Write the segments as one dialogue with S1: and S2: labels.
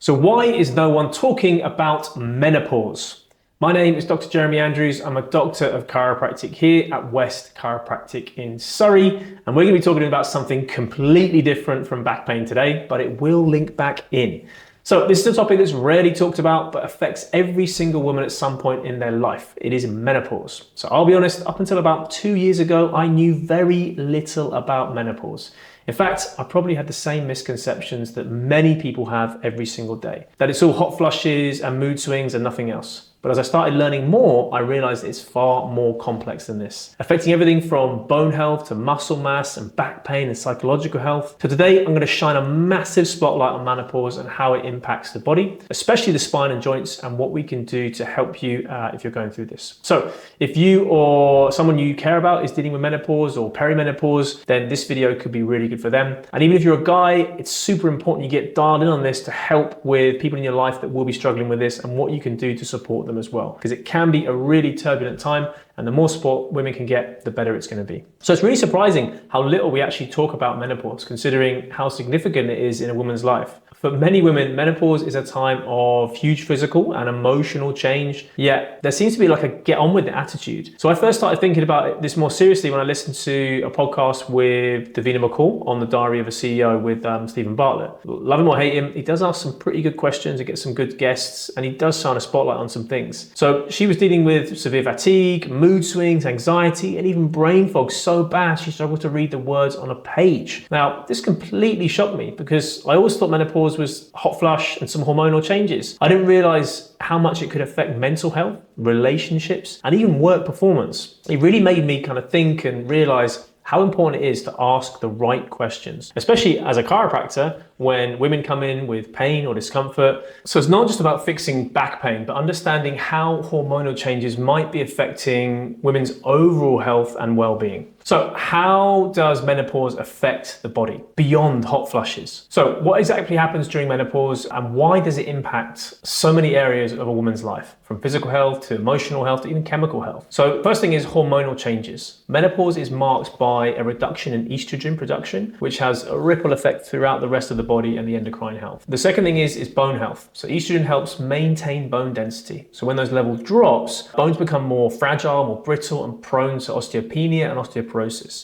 S1: So why is no one talking about menopause? My name is Dr. Jeremy Andrews. I'm a doctor of chiropractic here at West Chiropractic in Surrey. And we're going to be talking about something completely different from back pain today, but it will link back in. So this is a topic that's rarely talked about, but affects every single woman at some point in their life. It is menopause. So I'll be honest, up until about 2 years ago, I knew very little about menopause. In fact, I probably had the same misconceptions that many people have every single day, that it's all hot flushes and mood swings and nothing else. But as I started learning more, I realized it's far more complex than this, affecting everything from bone health to muscle mass and back pain and psychological health. So today, I'm going to shine a massive spotlight on menopause and how it impacts the body, especially the spine and joints, and what we can do to help you if you're going through this. So if you or someone you care about is dealing with menopause or perimenopause, then this video could be really good for them. And even if you're a guy, it's super important you get dialed in on this to help with people in your life that will be struggling with this and what you can do to support them as well, because it can be a really turbulent time, and the more support women can get, the better it's going to be. So it's really surprising how little we actually talk about menopause, considering how significant it is in a woman's life. For many women, menopause is a time of huge physical and emotional change, yet there seems to be like a get on with it attitude. So I first started thinking about this more seriously when I listened to a podcast with Davina McCall on the Diary of a CEO with Stephen Bartlett. Love him or hate him, he does ask some pretty good questions, he gets some good guests, and he does shine a spotlight on some things. So she was dealing with severe fatigue, mood swings, anxiety, and even brain fog so bad she struggled to read the words on a page. Now, this completely shocked me because I always thought menopause was hot flush and some hormonal changes. I didn't realize how much it could affect mental health, relationships, and even work performance. It really made me kind of think and realize how important it is to ask the right questions, especially as a chiropractor when women come in with pain or discomfort. So it's not just about fixing back pain, but understanding how hormonal changes might be affecting women's overall health and well-being. So how does menopause affect the body beyond hot flushes? So what exactly happens during menopause, and why does it impact so many areas of a woman's life, from physical health to emotional health to even chemical health? So first thing is hormonal changes. Menopause is marked by a reduction in estrogen production, which has a ripple effect throughout the rest of the body and the endocrine health. The second thing is bone health. So estrogen helps maintain bone density. So when those levels drops, bones become more fragile, more brittle, and prone to osteopenia and osteoporosis.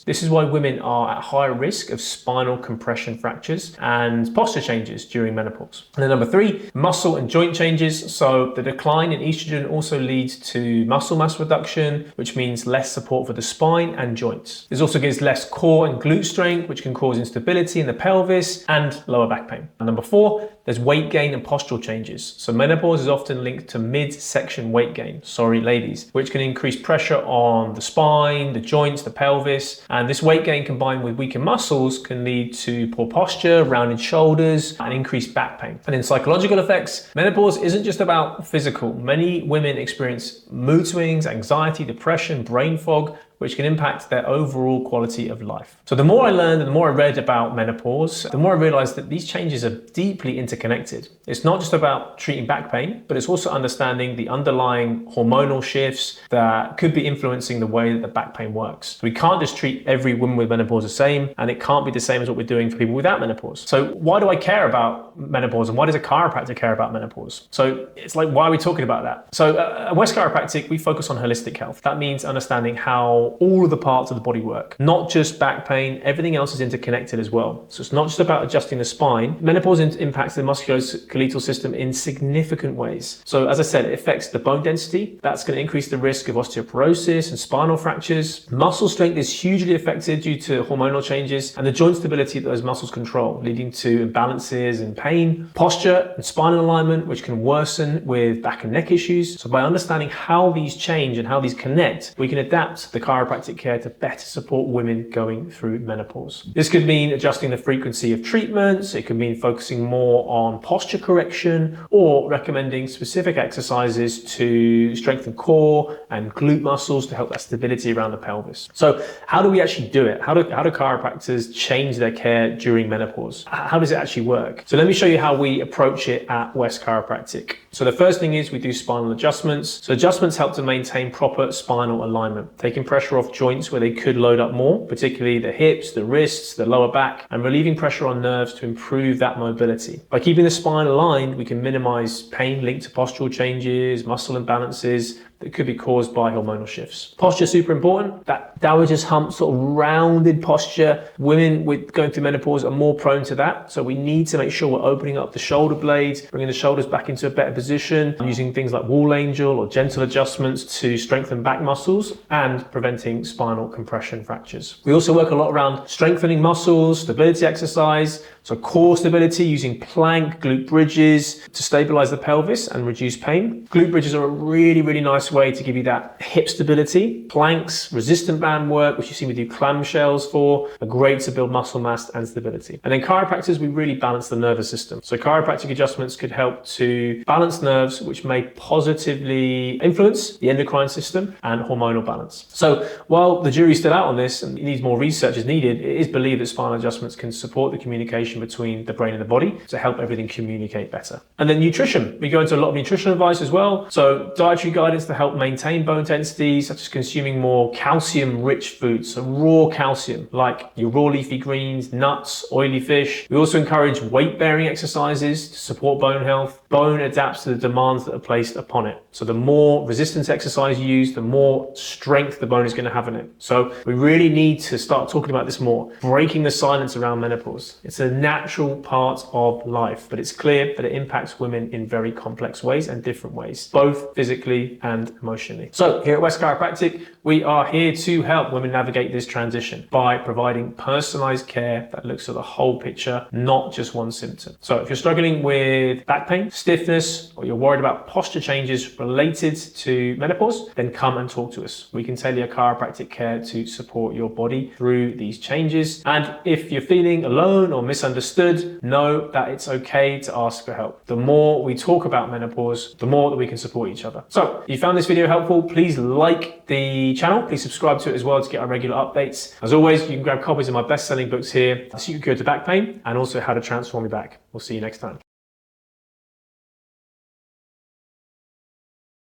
S1: This is why women are at higher risk of spinal compression fractures and posture changes during menopause. And then number three, muscle and joint changes. So the decline in estrogen also leads to muscle mass reduction, which means less support for the spine and joints. This also gives less core and glute strength, which can cause instability in the pelvis and lower back pain. And number four, there's weight gain and postural changes. So menopause is often linked to midsection weight gain, sorry ladies, which can increase pressure on the spine, the joints, the pelvis. And this weight gain combined with weaker muscles can lead to poor posture, rounded shoulders, and increased back pain. And in psychological effects, menopause isn't just about physical. Many women experience mood swings, anxiety, depression, brain fog, which can impact their overall quality of life. So the more I learned and the more I read about menopause, the more I realized that these changes are deeply interconnected. It's not just about treating back pain, but it's also understanding the underlying hormonal shifts that could be influencing the way that the back pain works. We can't just treat every woman with menopause the same, and it can't be the same as what we're doing for people without menopause. So why do I care about menopause, and why does a chiropractor care about menopause? So it's like, why are we talking about that? So at West Chiropractic, we focus on holistic health. That means understanding how all of the parts of the body work, not just back pain, everything else is interconnected as well. So it's not just about adjusting the spine. Menopause impacts the musculoskeletal system in significant ways. So as I said, it affects the bone density. That's going to increase the risk of osteoporosis and spinal fractures. Muscle strength is hugely affected due to hormonal changes, and the joint stability that those muscles control, leading to imbalances and pain. Posture and spinal alignment, which can worsen with back and neck issues. So by understanding how these change and how these connect, we can adapt the chiropractic care to better support women going through menopause. This could mean adjusting the frequency of treatments, it could mean focusing more on posture correction, or recommending specific exercises to strengthen core and glute muscles to help that stability around the pelvis. So how do we actually do it? How do chiropractors change their care during menopause? How does it actually work? So let me show you how we approach it at West Chiropractic. So the first thing is we do spinal adjustments. So adjustments help to maintain proper spinal alignment, taking pressure pressure off joints where they could load up more, particularly the hips, the wrists, the lower back, and relieving pressure on nerves to improve that mobility. By keeping the spine aligned, we can minimize pain linked to postural changes, muscle imbalances that could be caused by hormonal shifts. Posture is super important. That dowager's hump, sort of rounded posture, women with going through menopause are more prone to that. So we need to make sure we're opening up the shoulder blades, bringing the shoulders back into a better position, using things like wall angel or gentle adjustments to strengthen back muscles and preventing spinal compression fractures. We also work a lot around strengthening muscles, stability exercise, so core stability using plank, glute bridges to stabilize the pelvis and reduce pain. Glute bridges are a really, really nice way to give you that hip stability. Planks, resistant band work, which you see we do clamshells for, are great to build muscle mass and stability. And then chiropractors, we really balance the nervous system. So chiropractic adjustments could help to balance nerves, which may positively influence the endocrine system and hormonal balance. So while the jury's still out on this and it needs more research is needed, it is believed that spinal adjustments can support the communication between the brain and the body to help everything communicate better. And then nutrition. We go into a lot of nutrition advice as well. So dietary guidance to help maintain bone density, such as consuming more calcium-rich foods, so raw calcium, like your raw leafy greens, nuts, oily fish. We also encourage weight-bearing exercises to support bone health. Bone adapts to the demands that are placed upon it. So the more resistance exercise you use, the more strength the bone is going to have in it. So we really need to start talking about this more, breaking the silence around menopause. It's a natural part of life, but it's clear that it impacts women in very complex ways and different ways, both physically and emotionally. So here at West Chiropractic, we are here to help women navigate this transition by providing personalized care that looks at the whole picture, not just one symptom. So if you're struggling with back pain, stiffness, or you're worried about posture changes related to menopause, then come and talk to us. We can tailor chiropractic care to support your body through these changes. And if you're feeling alone or misunderstood, know that it's okay to ask for help. The more we talk about menopause, the more that we can support each other. So if you found this video helpful, please like the channel. Please subscribe to it as well to get our regular updates. As always, you can grab copies of my best-selling books here, The Secret Cure to Back Pain and also How to Transform Your Back. We'll see you next time.